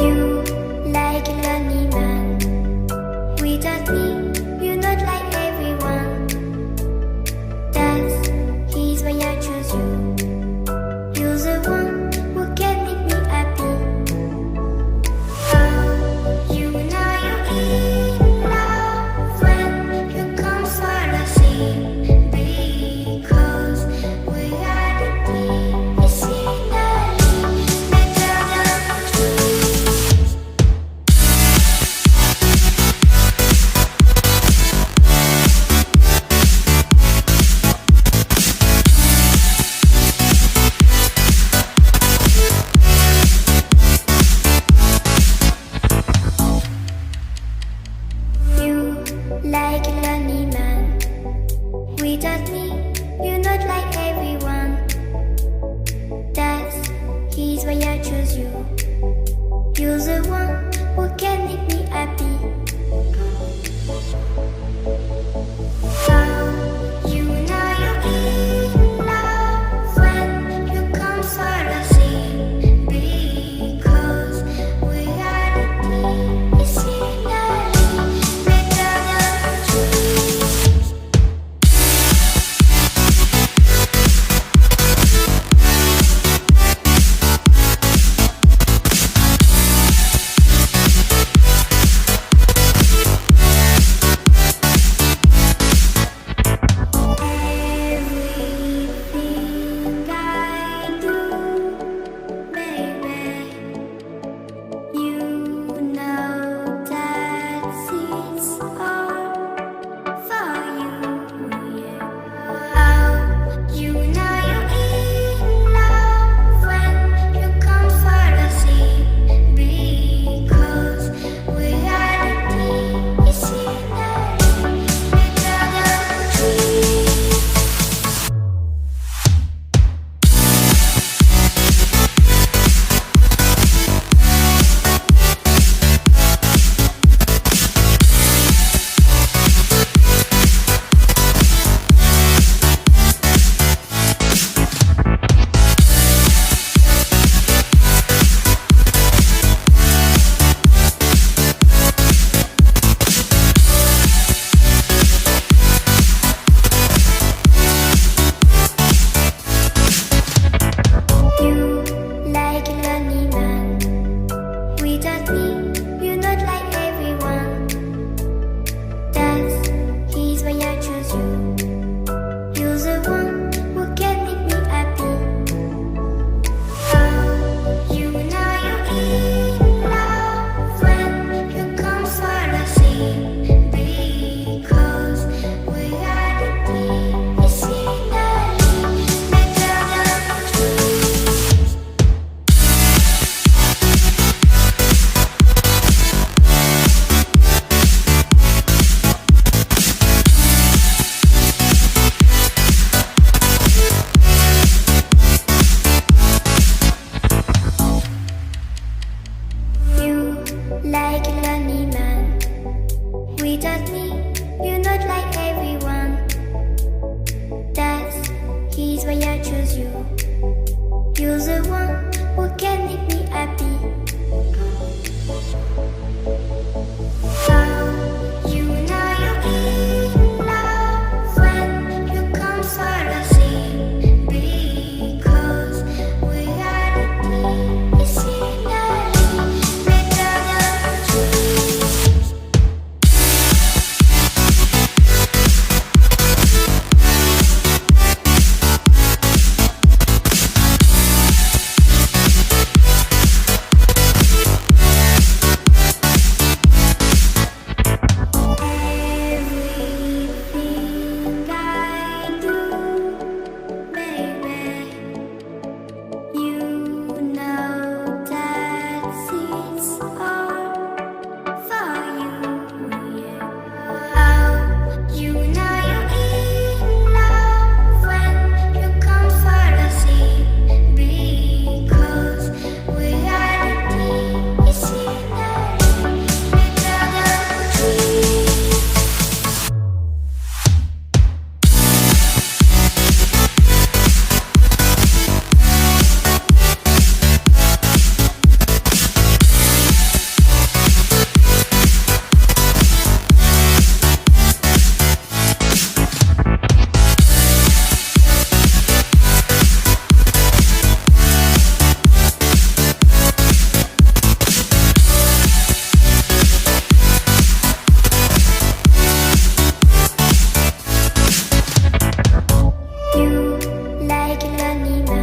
You like a lonely man. Without me, you're not like everyone. That's why I choose you. You're the one who can make me happy. Oh, you know you're in love when you come for the sea. Because we are the scenery better than trees. You like a lonely man. Without me, you're not like everyone. That's why I choose you. You're the one who can make me happy. Oh, you know you're in love when you come for the sea. Because we are the scenery better than trees. Everything I do, baby, you know that it's all for you. Yeah. Oh, you know you're in love when you come for the sea. Because we are the scenery better than trees. You like a lonely man. Without me, you're not like everyone. That's why I choose you. You're the one who can make me happy. Oh, you know you're in love when you come for the sea. Because we are the scenery better than trees. You like a lonely man. Without me, you're not like everyone. That's why I choose you. You're the one who can make me happy. Oh, you know you're in love when you come for the sea. Because we are the scenery better than trees. lonely man.